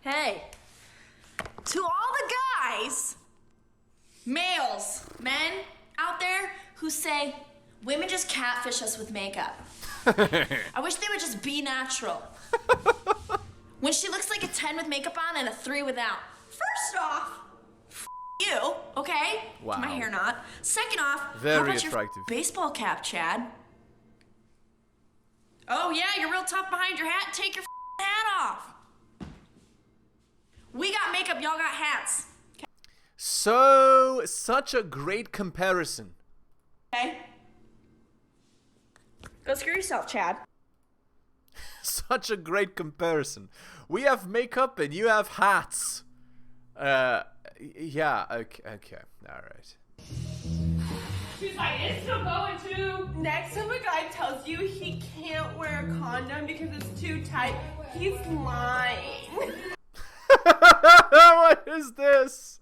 Hey, to all the guys, males, men out there who say women just catfish us with makeup. I wish they would just be natural. When she looks like a 10 with makeup on and a 3 without. First off, you, okay? Wow. My hair not. Second off, very how about attractive. Your baseball cap, Chad? Oh yeah, you're real tough behind your hat. Take your hat off. We got makeup, y'all got hats. So, such a great comparison. Okay? Go screw yourself, Chad. Such a great comparison. We have makeup and you have hats. Yeah, okay, alright. She's like, it's still going to. Next time a guy tells you he can't wear a condom because it's too tight, he's lying. What is this?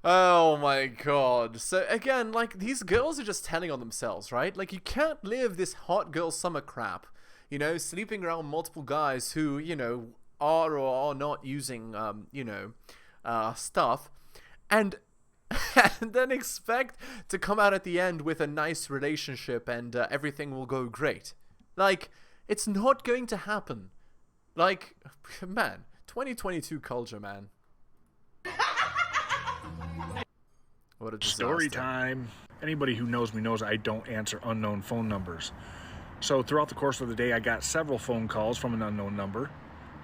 Oh my god. So again, like, these girls are just telling on themselves, right? Like, you can't live this hot girl summer crap, you know, sleeping around multiple guys who, you know, are or are not using, you know, stuff, and then expect to come out at the end with a nice relationship and everything will go great. Like, it's not going to happen. Like, man, 2022 culture, man. What a disaster. Story time. Anybody who knows me knows I don't answer unknown phone numbers. So throughout the course of the day, I got several phone calls from an unknown number.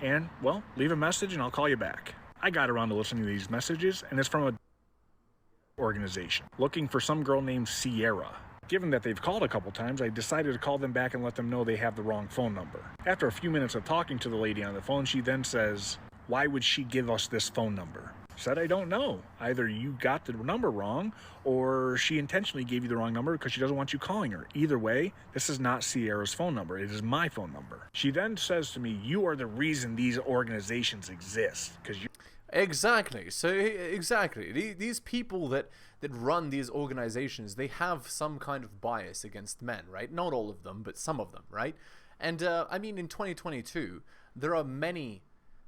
And, well, leave a message and I'll call you back. I got around to listening to these messages, and it's from a organization looking for some girl named Sierra. Given that they've called a couple times, I decided to call them back and let them know they have the wrong phone number. After a few minutes of talking to the lady on the phone, she then says, "Why would she give us this phone number?" Said, "I don't know. Either you got the number wrong, or she intentionally gave you the wrong number because she doesn't want you calling her. Either way, this is not Sierra's phone number. It is my phone number." She then says to me, "You are the reason these organizations exist, because you..." Exactly. So exactly, these people that run these organizations, they have some kind of bias against men, right? Not all of them, but some of them, right? And I mean, in 2022, there are many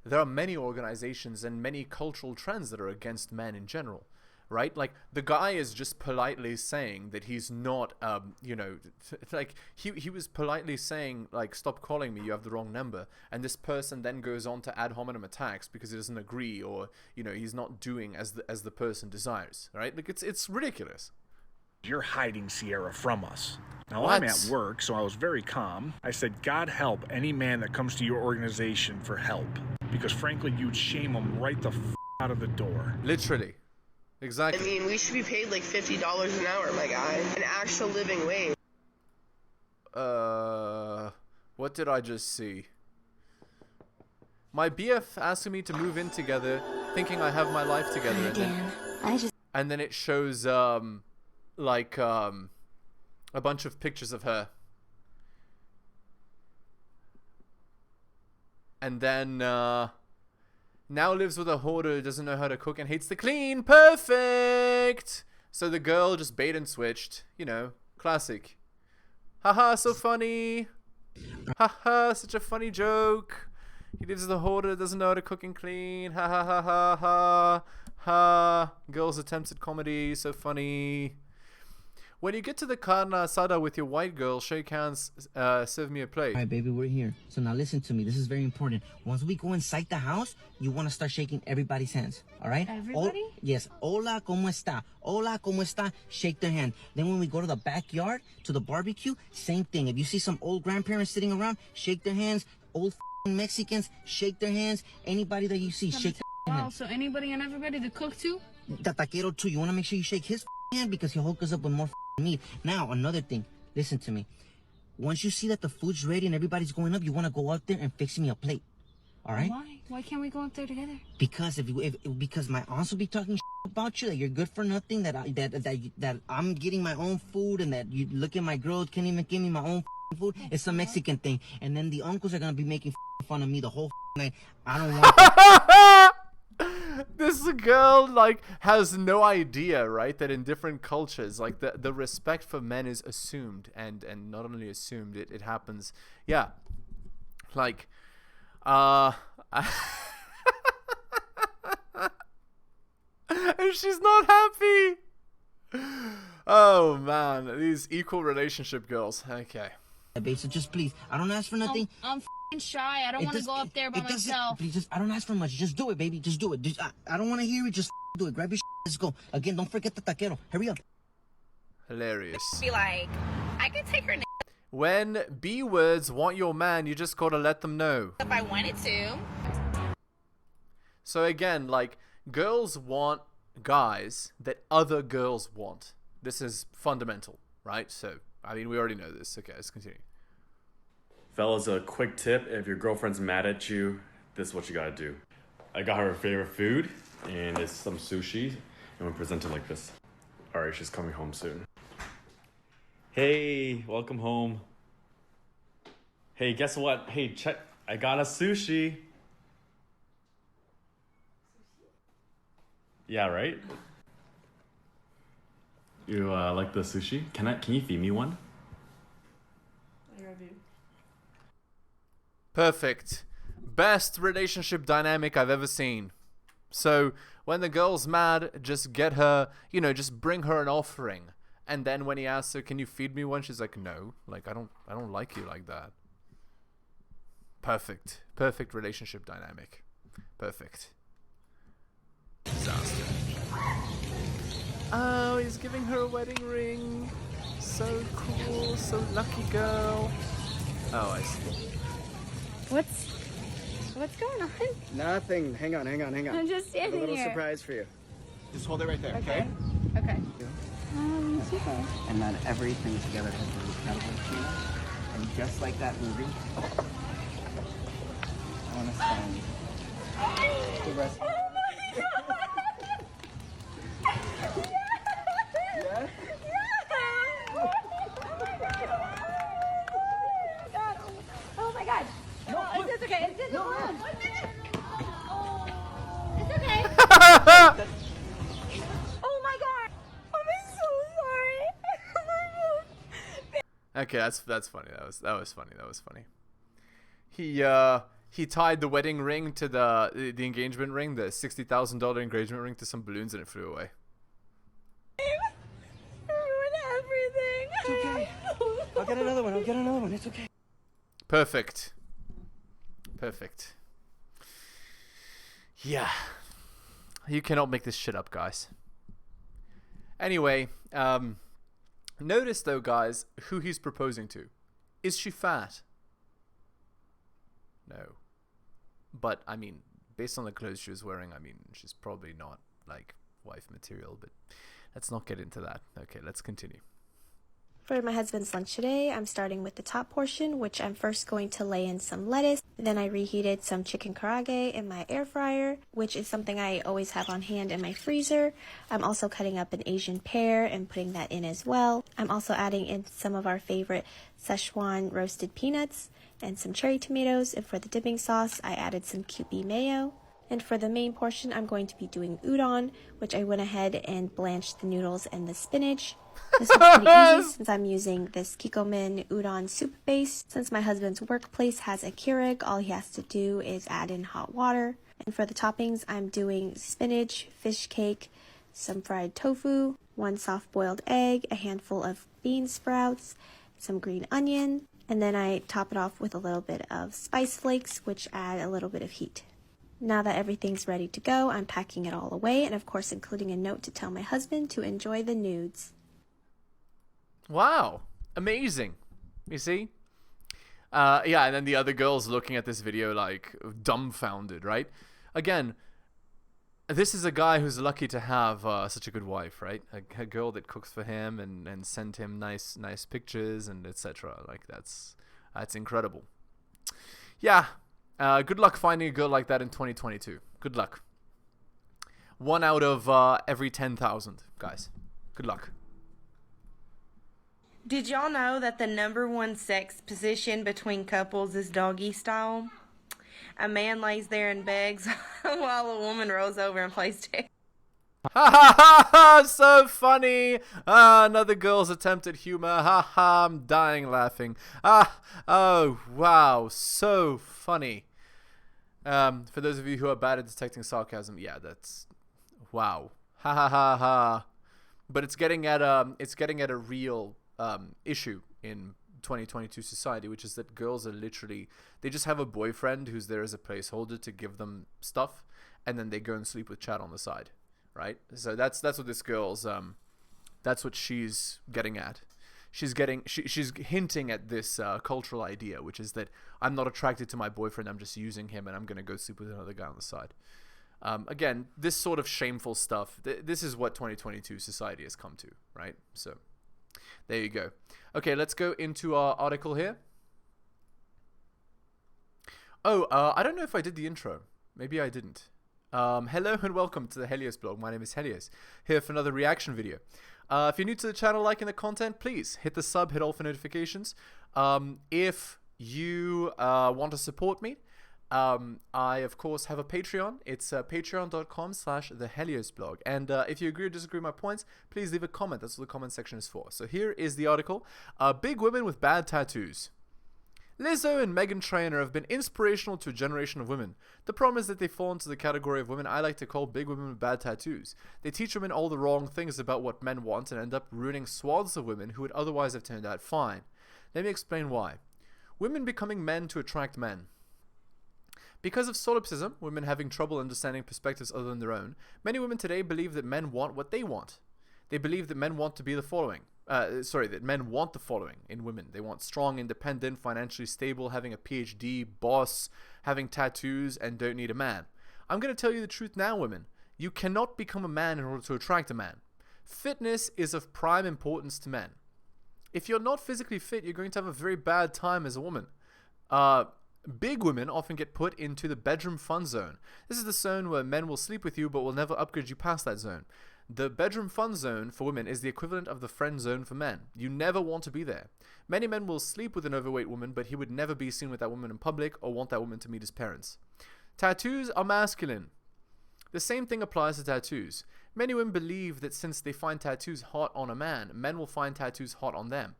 organizations and many cultural trends that are against men in general, right? Like, the guy is just politely saying that he's not, you know, like, he was politely saying, like, "Stop calling me, you have the wrong number," and this person then goes on to ad hominem attacks because he doesn't agree, or, you know, he's not doing as the person desires, right? Like, it's ridiculous. "You're hiding Sierra from us." Now, What? I'm at work, so I was very calm. I said, "God help any man that comes to your organization for help, because frankly, you'd shame him right the out of the door." Literally. I Exactly. mean, we should be paid like $50 an hour, my guy. An actual living wage. What did I just see? My BF asking me to move in together, thinking I have my life together, and then it shows, like, a bunch of pictures of her. And then, now lives with a hoarder, doesn't know how to cook, and hates to clean. Perfect! So the girl just bait and switched. You know, classic. Haha, so funny. Haha, such a funny joke. He lives with a hoarder, doesn't know how to cook and clean. Ha ha ha ha ha. Ha. Girl's attempts at comedy, so funny. When you get to the carne asada with your white girl, shake hands, serve me a plate. All right, baby, we're here. So now listen to me. This is very important. Once we go inside the house, you want to start shaking everybody's hands. All right? Everybody? Yes. Hola, ¿cómo está? Hola, ¿cómo está? Shake their hand. Then when we go to the backyard, to the barbecue, same thing. If you see some old grandparents sitting around, shake their hands. Old Mexicans, shake their hands. Anybody that you see, shake their Wow, hands. so anybody and everybody to cook too? The taquero too. You want to make sure you shake his hand because he'll hook us up with more meat. Now, another thing. Listen to me. Once you see that the food's ready and everybody's going up, you want to go out there and fix me a plate. All right? Why? Why can't we go up there together? Because because my aunts will be talking about you, that you're good for nothing, that I'm getting my own food, and that you look at my girls, can't even give me my own food. It's a Mexican thing. And then the uncles are gonna be making fun of me the whole night. I don't want that. This girl, like, has no idea, right, that in different cultures, like, the respect for men is assumed, and not only assumed, it happens. Yeah, like, And she's not happy. Oh man, these equal relationship girls. Okay. Babe, so just please, I don't ask for nothing. I'm f***ing shy. I don't want to go up there by myself. Please, just, I don't ask for much. Just do it, baby. Just do it. I don't want to hear it. Just do it. Grab your let's go. Again, don't forget the taquero. Hurry up. Hilarious. Be like, I could take her name When B words want your man, you just gotta let them know. if I wanted to. So again, like, girls want guys that other girls want. This is fundamental, right? So, I mean, we already know this. Okay, let's continue. Fellas, a quick tip. If your girlfriend's mad at you, this is what you gotta do. I got her favorite food, and it's some sushi, and we present it like this. Alright, she's coming home soon. Hey, welcome home. Hey, guess what? Hey, check. I got a sushi. Yeah, right? You like the sushi? Can you feed me one? Perfect. Best relationship dynamic I've ever seen. So when the girl's mad, just get her, you know, just bring her an offering. And then when he asks her, can you feed me one? She's like, no, like, I don't like you like that. Perfect. Perfect relationship dynamic. Perfect. Disaster. Oh, he's giving her a wedding ring. So cool. So lucky girl. Oh, I see. What's going on? Nothing. Hang on. I'm just I have a standing little here. surprise for you. Just hold it right there, Okay. Okay. Super. And then everything together has been incredible, Tina. And just like that movie, I want to spend the rest. Yeah? Oh my god. No, it's okay. It's okay. It's okay. Oh my god. I'm so sorry. Oh my god. Okay, that's funny. That was funny. He tied the wedding ring to the engagement ring, the $60,000 engagement ring, to some balloons, and it flew away. Ruined everything. It's okay. I'll get another one. It's okay. Perfect. Yeah. You cannot make this shit up, guys. Anyway, notice though, guys, who he's proposing to. Is she fat? No. But, I mean, based on the clothes she was wearing, I mean, she's probably not, like, wife material, but let's not get into that. Okay, let's continue. For my husband's lunch today, I'm starting with the top portion, which I'm first going to lay in some lettuce. Then I reheated some chicken karage in my air fryer, which is something I always have on hand in my freezer. I'm also cutting up an Asian pear and putting that in as well. I'm also adding in some of our favorite Szechuan roasted peanuts and some cherry tomatoes. And for the dipping sauce, I added some Kewpie mayo. And for the main portion, I'm going to be doing udon, which I went ahead and blanched the noodles and the spinach. This was pretty easy since I'm using this Kikkoman udon soup base. Since my husband's workplace has a Keurig, all he has to do is add in hot water. And for the toppings, I'm doing spinach, fish cake, some fried tofu, one soft-boiled egg, a handful of bean sprouts, some green onion, and then I top it off with a little bit of spice flakes, which add a little bit of heat. Now that everything's ready to go, I'm packing it all away, and of course including a note to tell my husband to enjoy the nudes. Wow. Amazing. You see? Yeah, and then the other girls looking at this video like dumbfounded, right? Again, this is a guy who's lucky to have such a good wife, right? A girl that cooks for him and send him nice pictures and etc. Like that's incredible. Yeah. Good luck finding a girl like that in 2022. Good luck. 1 out of every 10,000, guys. Good luck. Did y'all know that the #1 sex position between couples is doggy style? A man lays there and begs while a woman rolls over and plays tag. Ha ha ha ha! So funny! Another girl's attempt at humor. Ha ha! I'm dying laughing. Oh wow! So funny. For those of you who are bad at detecting sarcasm, yeah, that's wow. Ha ha ha ha. But it's getting at a real issue in 2022 society, which is that girls are literally, they just have a boyfriend who's there as a placeholder to give them stuff, and then they go and sleep with Chad on the side, right? So that's what this girl's that's what she's getting at. She's hinting at this cultural idea, which is that I'm not attracted to my boyfriend, I'm just using him, and I'm gonna go sleep with another guy on the side. Again, this sort of shameful stuff, this is what 2022 society has come to, right? So there you go. Okay, let's go into our article here. Oh, I don't know if I did the intro. Maybe I didn't. Hello and welcome to the Helios blog. My name is Helios, here for another reaction video. If you're new to the channel, liking the content, please hit the sub, hit all for notifications. If you want to support me, I of course have a Patreon. It's patreon.com/theheliosblog. And if you agree or disagree with my points, please leave a comment. That's what the comment section is for. So here is the article. Big women with bad tattoos. Lizzo and Meghan Trainor have been inspirational to a generation of women. The problem is that they fall into the category of women I like to call big women with bad tattoos. They teach women all the wrong things about what men want and end up ruining swaths of women who would otherwise have turned out fine. Let me explain why. Women becoming men to attract men. Because of solipsism, women having trouble understanding perspectives other than their own, many women today believe that men want what they want. They believe that men want to be the following. That men want the following in women. They want strong, independent, financially stable, having a PhD, boss, having tattoos, and don't need a man. I'm going to tell you the truth now, women. You cannot become a man in order to attract a man. Fitness is of prime importance to men. If you're not physically fit, you're going to have a very bad time as a woman. Big women often get put into the bedroom fun zone. This is the zone where men will sleep with you but will never upgrade you past that zone. The bedroom fun zone for women is the equivalent of the friend zone for men. You never want to be there. Many men will sleep with an overweight woman, but he would never be seen with that woman in public or want that woman to meet his parents. Tattoos are masculine. The same thing applies to tattoos. Many women believe that since they find tattoos hot on a man, men will find tattoos hot on them.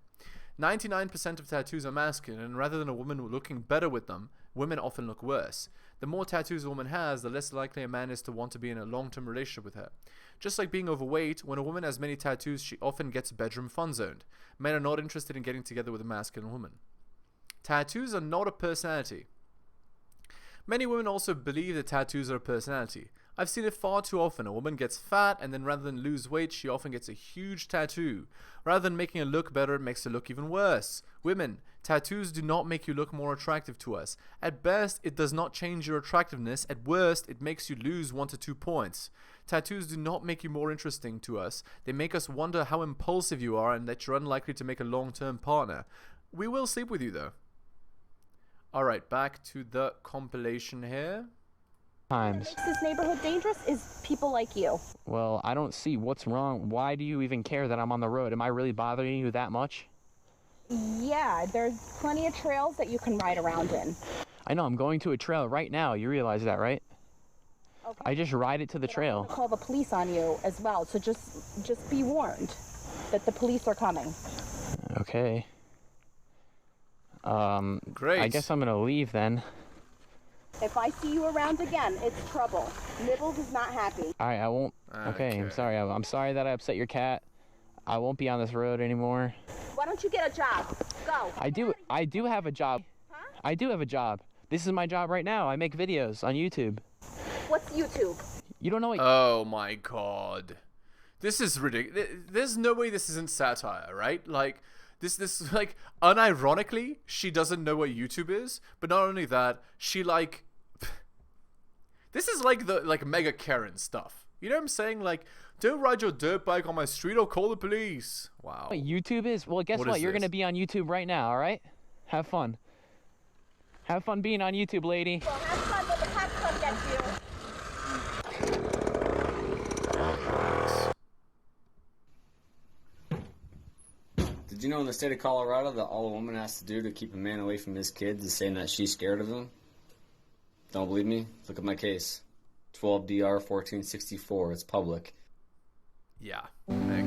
99% of tattoos are masculine, and rather than a woman looking better with them, women often look worse. The more tattoos a woman has, the less likely a man is to want to be in a long-term relationship with her. Just like being overweight, when a woman has many tattoos, she often gets bedroom fun-zoned. Men are not interested in getting together with a masculine woman. Tattoos are not a personality. Many women also believe that tattoos are a personality. I've seen it far too often. A woman gets fat, and then rather than lose weight, she often gets a huge tattoo. Rather than making her look better, it makes her look even worse. Women, tattoos do not make you look more attractive to us. At best, it does not change your attractiveness. At worst, it makes you lose 1 to 2 points. Tattoos do not make you more interesting to us. They make us wonder how impulsive you are and that you're unlikely to make a long-term partner. We will sleep with you, though. Alright, back to the compilation here. Times. What makes this neighborhood dangerous is people like you. Well, I don't see what's wrong. Why do you even care that I'm on the road? Am I really bothering you that much? Yeah, there's plenty of trails that you can ride around in. I know, I'm going to a trail right now. You realize that, right? Okay. I just ride it to the trail. I'm gonna call the police on you as well, so just be warned that the police are coming. Okay. Great. I guess I'm gonna leave then. If I see you around again, it's trouble. Nibbles is not happy. Alright, I won't. Okay, I'm sorry. I'm sorry that I upset your cat. I won't be on this road anymore. Why don't you get a job? Go. I do have a job. Huh? I do have a job. This is my job right now. I make videos on YouTube. What's YouTube? You don't know what... Oh my god. This is ridiculous. There's no way this isn't satire, right? Like, this like, unironically, she doesn't know what YouTube is, but not only that, she like... This is like the mega Karen stuff. You know what I'm saying? Like, don't ride your dirt bike on my street or call the police. Wow. What YouTube is? Well, guess what? You're going to be on YouTube right now, all right? Have fun. Have fun being on YouTube, lady. Well, have fun when the cops come get you. Did you know in the state of Colorado that all a woman has to do to keep a man away from his kids is saying that she's scared of him? Don't believe me? Look at my case. 12 DR 1464. It's public. Yeah. Okay.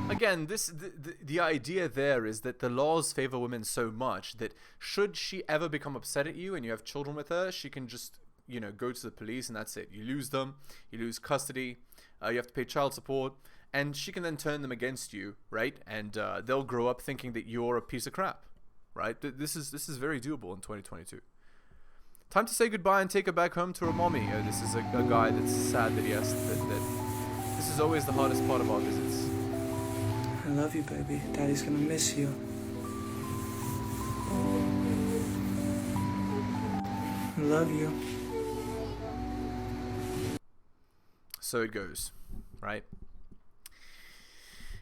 Again, the idea there is that the laws favor women so much that should she ever become upset at you and you have children with her, she can just, go to the police and that's it. You lose them, you lose custody, you have to pay child support, and she can then turn them against you, right? And they'll grow up thinking that you're a piece of crap, right? This is very doable in 2022. Time to say goodbye and take her back home to her mommy. This is a guy that's sad that he has that this is always the hardest part of our visits. I love you, baby. Daddy's gonna miss you. I love you. So it goes, right?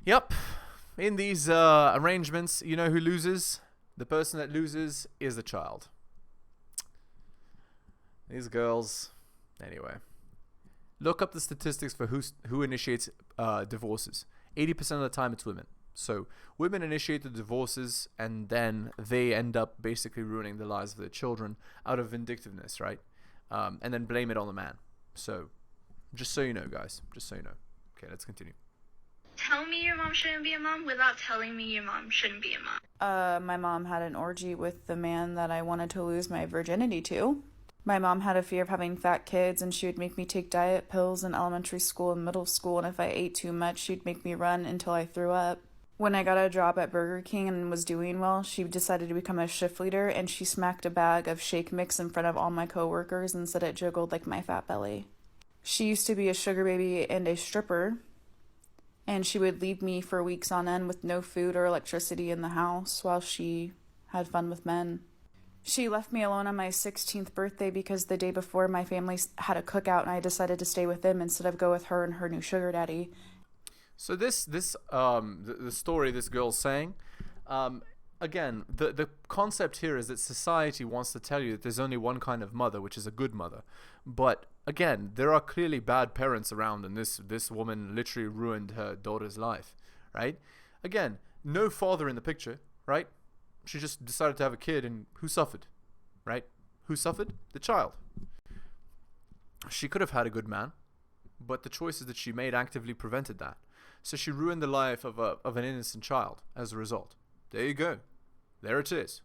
Yep. In these arrangements, you know who loses? The person that loses is the child. These girls, anyway. Look up the statistics for who initiates divorces. 80% of the time it's women. So women initiate the divorces and then they end up basically ruining the lives of their children out of vindictiveness, right? And then blame it on the man. So just so you know, guys. Just so you know. Okay, let's continue. Tell me your mom shouldn't be a mom without telling me your mom shouldn't be a mom. My mom had an orgy with the man that I wanted to lose my virginity to. My mom had a fear of having fat kids, and she would make me take diet pills in elementary school and middle school, and if I ate too much, she'd make me run until I threw up. When I got a job at Burger King and was doing well, she decided to become a shift leader, and she smacked a bag of shake mix in front of all my coworkers and said it jiggled like my fat belly. She used to be a sugar baby and a stripper, and she would leave me for weeks on end with no food or electricity in the house while she had fun with men. She left me alone on my 16th birthday because the day before my family had a cookout and I decided to stay with them instead of go with her and her new sugar daddy. So the story this girl's saying, again, the concept here is that society wants to tell you that there's only one kind of mother, which is a good mother. But again, there are clearly bad parents around, and this woman literally ruined her daughter's life, right? Again, no father in the picture, right? She just decided to have a kid, and who suffered, right? Who suffered? The child. She could have had a good man, but the choices that she made actively prevented that. So she ruined the life of an innocent child as a result. There you go. There it is.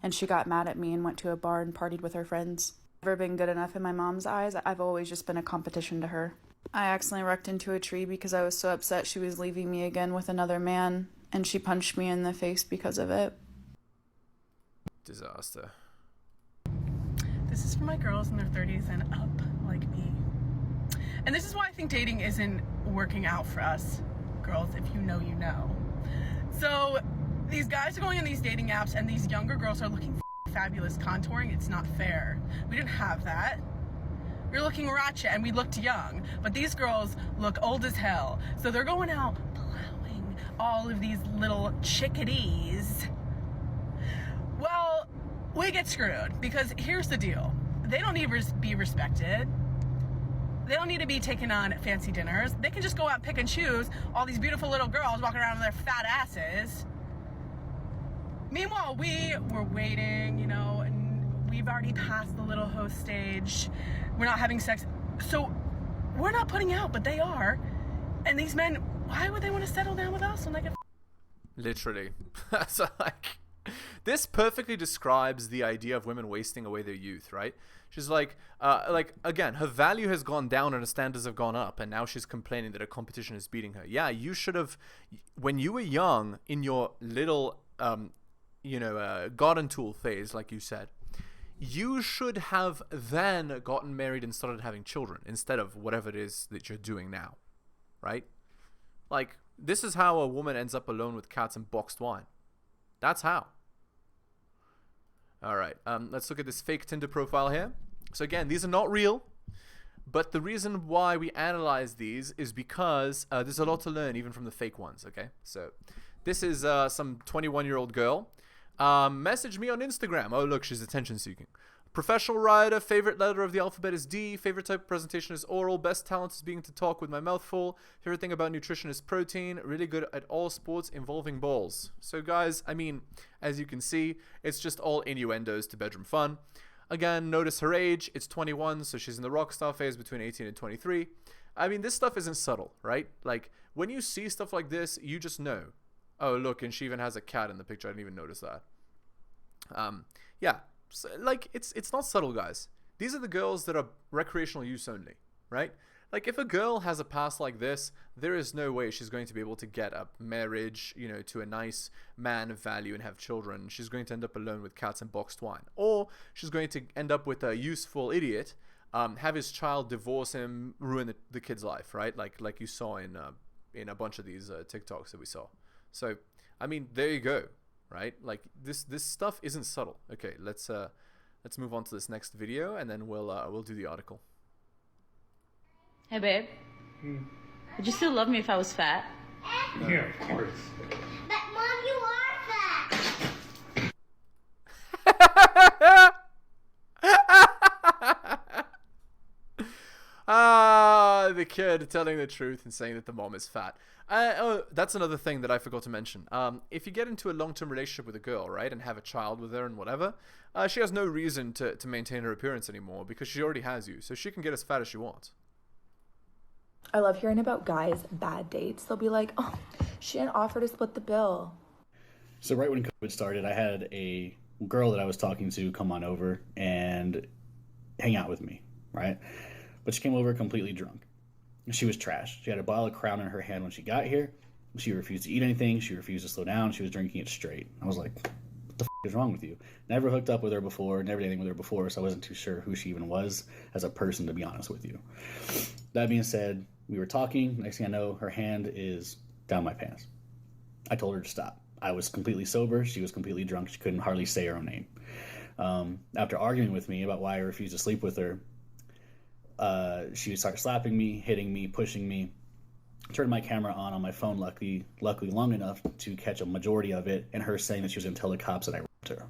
And she got mad at me and went to a bar and partied with her friends. Never been good enough in my mom's eyes. I've always just been a competition to her. I accidentally wrecked into a tree because I was so upset she was leaving me again with another man, and she punched me in the face because of it. Disaster. This is for my girls in their 30s and up, like me. And this is why I think dating isn't working out for us. Girls, if you know, you know. So, these guys are going on these dating apps and these younger girls are looking fabulous contouring. It's not fair. We didn't have that. We were looking ratchet and we looked young. But these girls look old as hell. So they're going out plowing all of these little chickadees. Well, we get screwed because here's the deal. They don't need to be respected. They don't need to be taken on fancy dinners. They can just go out and pick and choose all these beautiful little girls walking around with their fat asses. Meanwhile, we were waiting, and we've already passed the little host stage. We're not having sex. So we're not putting out, but they are. And these men, why would they want to settle down with us when they get... Literally. So, this perfectly describes the idea of women wasting away their youth, right? She's like, again, her value has gone down and her standards have gone up, and now she's complaining that her competition is beating her. Yeah, you should have, when you were young, in your little, garden tool phase, like you said, you should have then gotten married and started having children instead of whatever it is that you're doing now, right? Like, this is how a woman ends up alone with cats and boxed wine. That's how. All right, let's look at this fake Tinder profile here. So again, these are not real, but the reason why we analyze these is because there's a lot to learn even from the fake ones, okay? So this is some 21-year-old girl. Message me on Instagram. Oh, look, she's attention-seeking. Professional writer, favorite letter of the alphabet is D, favorite type of presentation is oral, best talent is being to talk with my mouth full, favorite thing about nutrition is protein, really good at all sports involving balls. So guys, I mean, as you can see, it's just all innuendos to bedroom fun. Again, notice her age, it's 21, so she's in the rock star phase between 18 and 23. I mean, this stuff isn't subtle, right? Like, when you see stuff like this, you just know. Oh, look, and she even has a cat in the picture, I didn't even notice that. Yeah. So, like, it's not subtle, guys. These are the girls that are recreational use only, right? Like, if a girl has a past like this, there is no way she's going to be able to get a marriage, you know, to a nice man of value and have children. She's going to end up alone with cats and boxed wine. Or she's going to end up with a useful idiot, have his child, divorce him, ruin the kid's life, right? Like you saw in a bunch of these TikToks that we saw. So, I mean, there you go, right? Like, this stuff isn't subtle. Okay, let's move on to this next video, and then we'll do the article. Hey, babe. Would you still love me if I was fat? Yeah, of course. But Mom, you are fat. The kid telling the truth and saying that the mom is fat. Oh, that's another thing that I forgot to mention. If you get into a long-term relationship with a girl, right, and have a child with her and whatever, she has no reason to maintain her appearance anymore because she already has you, so she can get as fat as she wants. I love hearing about guys' bad dates. They'll be like, oh, she didn't offer to split the bill. So right when COVID started, I had a girl that I was talking to come on over and hang out with me, right? But she came over completely drunk. She was trash. She had a bottle of Crown in her hand when she got here. She refused to eat anything. She refused to slow down. She was drinking it straight. I was like, what the is wrong with you? Never hooked up with her before, never did anything with her before, so I wasn't too sure who she even was as a person, to be honest with you. That being said, we were talking. Next thing I know, her hand is down my pants. I told her to stop. I was completely sober. She was completely drunk. She couldn't hardly say her own name. After arguing with me about why I refused to sleep with her, she started slapping me, hitting me, pushing me. Turned my camera on my phone, luckily long enough to catch a majority of it, and her saying that she was going to tell the cops that I raped her.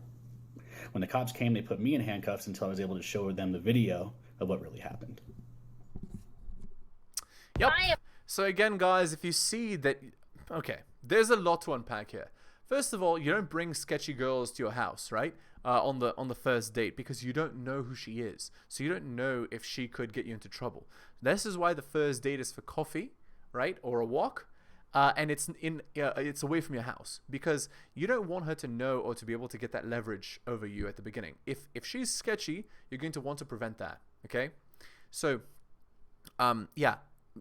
When the cops came, they put me in handcuffs until I was able to show them the video of what really happened. Yep. So again, guys, if you see that... Okay, there's a lot to unpack here. First of all, you don't bring sketchy girls to your house, right? On the first date, because you don't know who she is. So you don't know if she could get you into trouble. This is why the first date is for coffee, right? Or a walk. And it's away from your house, because you don't want her to know or to be able to get that leverage over you at the beginning. If she's sketchy, you're going to want to prevent that, okay? So, yeah.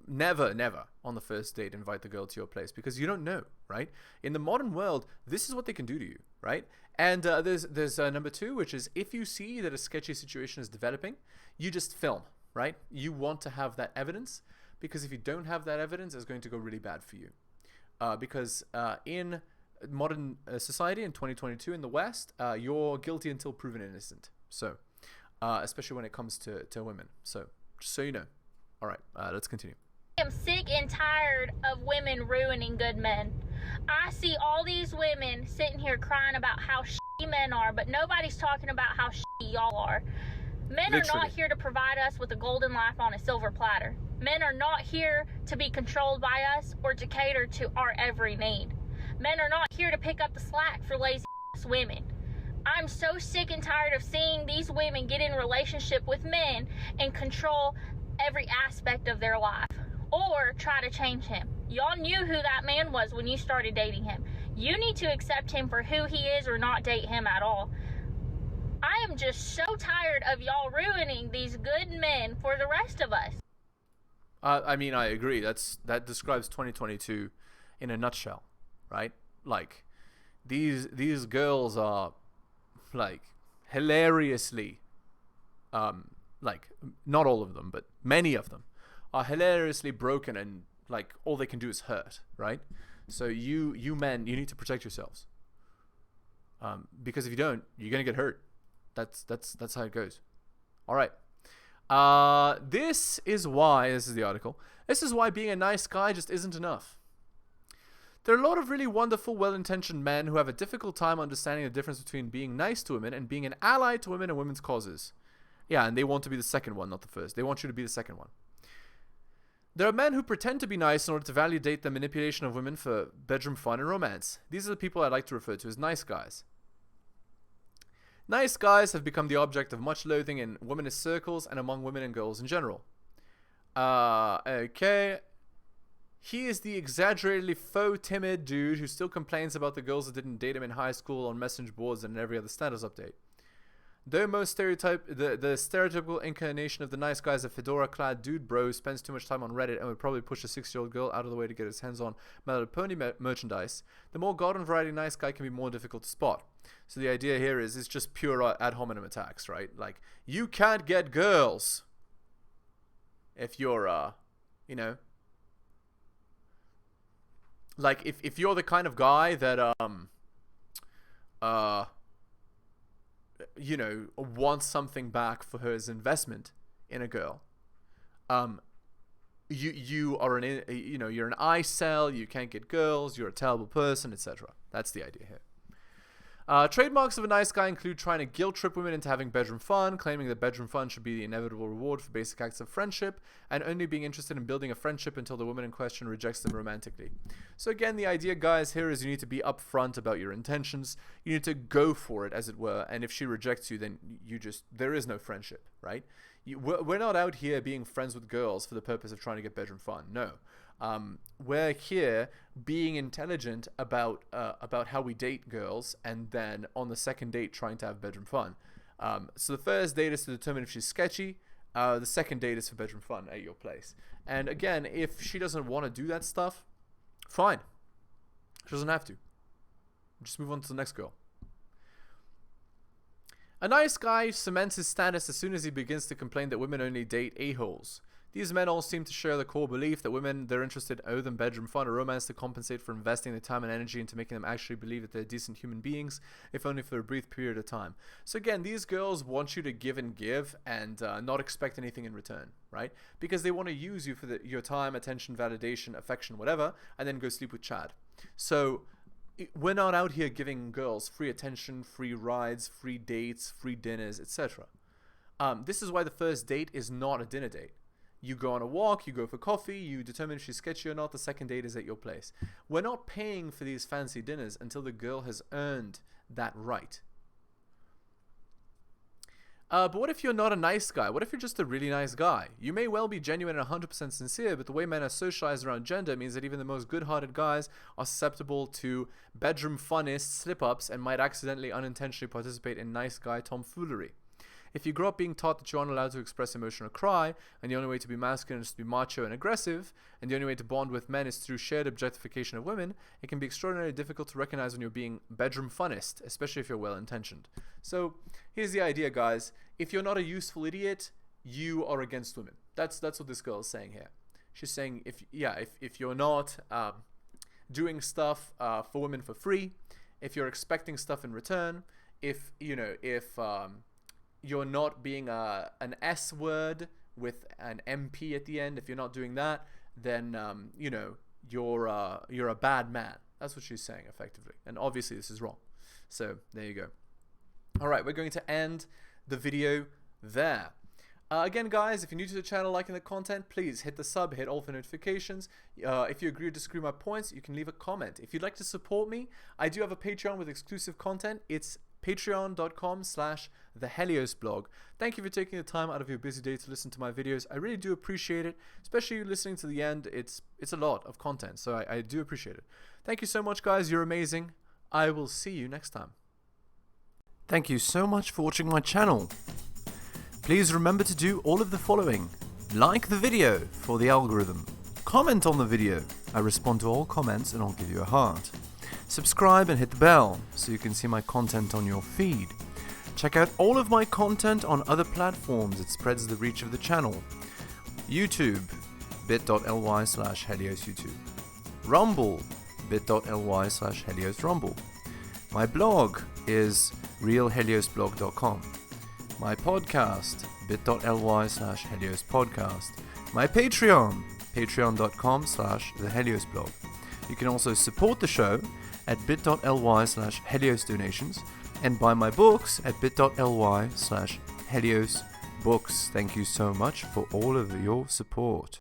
Never on the first date invite the girl to your place, because you don't know, right? In the modern world, this is what they can do to you, right? And there's number 2, which is if you see that a sketchy situation is developing, you just film, right? You want to have that evidence, because if you don't have that evidence, it's going to go really bad for you. Because in modern society in 2022 in the West, you're guilty until proven innocent. So, especially when it comes to women. So, just so you know. All right, let's continue. I am sick and tired of women ruining good men. I see all these women sitting here crying about how shitty men are, but nobody's talking about how shitty y'all are. Men are not here to provide us with a golden life on a silver platter. Men are not here to be controlled by us or to cater to our every need. Men are not here to pick up the slack for lazy ass women. I'm so sick and tired of seeing these women get in relationship with men and control every aspect of their life or try to change him. Y'all knew who that man was when you started dating him. You need to accept him for who he is or not date him at all. I am just so tired of y'all ruining these good men for the rest of us. I mean, I agree. That describes 2022 in a nutshell, right? Like, these girls are, like, hilariously, like, not all of them, but many of them are hilariously broken, and, like, all they can do is hurt, right? So you men, you need to protect yourselves. Because if you don't, you're gonna get hurt. That's how it goes. All right. This is the article. This is why being a nice guy just isn't enough. There are a lot of really wonderful, well-intentioned men who have a difficult time understanding the difference between being nice to women and being an ally to women and women's causes. Yeah, and they want to be the second one, not the first. They want you to be the second one. There are men who pretend to be nice in order to validate the manipulation of women for bedroom fun and romance. These are the people I like to refer to as nice guys. Nice guys have become the object of much loathing in womanist circles and among women and girls in general. Okay. He is the exaggeratedly faux timid dude who still complains about the girls that didn't date him in high school on message boards and every other status update. Though most the stereotypical incarnation of the nice guy is a fedora-clad dude bro who spends too much time on Reddit and would probably push a 6-year-old girl out of the way to get his hands on My Little Pony merchandise, the more garden variety nice guy can be more difficult to spot. So the idea here is it's just pure ad hominem attacks, right? Like, you can't get girls if you're, you know, like if you're the kind of guy that you know, wants something back for his investment in a girl, you are you're an I-cell, you can't get girls, you're a terrible person, etc. That's the idea here. Trademarks of a nice guy include trying to guilt trip women into having bedroom fun, claiming that bedroom fun should be the inevitable reward for basic acts of friendship, and only being interested in building a friendship until the woman in question rejects them romantically. So again, the idea, guys, here is you need to be upfront about your intentions. You need to go for it, as it were, and if she rejects you, then there is no friendship, right? We're not out here being friends with girls for the purpose of trying to get bedroom fun. No. We're here being intelligent about how we date girls, and then on the second date trying to have bedroom fun. So the first date is to determine if she's sketchy. The second date is for bedroom fun at your place. And again, if she doesn't want to do that stuff, fine. She doesn't have to. Just move on to the next girl. A nice guy cements his status as soon as he begins to complain that women only date a-holes. These men all seem to share the core belief that women they're interested in owe them bedroom fun or romance to compensate for investing their time and energy into making them actually believe that they're decent human beings, if only for a brief period of time. So again, these girls want you to give and not expect anything in return, right? Because they want to use you for your time, attention, validation, affection, whatever, and then go sleep with Chad. So we're not out here giving girls free attention, free rides, free dates, free dinners, etc. This is why the first date is not a dinner date. You go on a walk, you go for coffee, you determine if she's sketchy or not, the second date is at your place. We're not paying for these fancy dinners until the girl has earned that right. But what if you're not a nice guy? What if you're just a really nice guy? You may well be genuine and 100% sincere, but the way men are socialized around gender means that even the most good-hearted guys are susceptible to bedroom funnist slip-ups and might accidentally, unintentionally participate in nice guy tomfoolery. If you grow up being taught that you aren't allowed to express emotion or cry, and the only way to be masculine is to be macho and aggressive, and the only way to bond with men is through shared objectification of women, it can be extraordinarily difficult to recognize when you're being bedroom funnist, especially if you're well-intentioned. So here's the idea, guys. If you're not a useful idiot, you are against women. That's what this girl is saying here. She's saying if you're not doing stuff for women for free, if you're expecting stuff in return, if you're not being an S word with an MP at the end, if you're not doing that, then you're a bad man. That's what she's saying effectively, and obviously this is wrong. So there you go. All right, we're going to end the video there. Again, guys, if you're new to the channel, liking the content, please hit the sub, hit all for notifications. If you agree or disagree with my points, you can leave a comment. If you'd like to support me, I do have a Patreon with exclusive content. It's patreon.com/theheliosblog. Thank you for taking the time out of your busy day to listen to my videos. I really do appreciate it, especially you listening to the end. It's a lot of content, so I do appreciate it. Thank you so much, guys. You're amazing. I will see you next time. Thank you so much for watching my channel. Please remember to do all of the following. Like the video for the algorithm. Comment on the video. I respond to all comments and I'll give you a heart. Subscribe and hit the bell so you can see my content on your feed. Check out all of my content on other platforms. It spreads the reach of the channel. YouTube, bit.ly/heliosyoutube. Rumble, bit.ly/heliosrumble. My blog is realheliosblog.com. My podcast, bit.ly/heliospodcast. My Patreon, patreon.com/theheliosblog. You can also support the show at bit.ly/heliosdonations and buy my books at bit.ly/heliosbooks. Thank you so much for all of your support.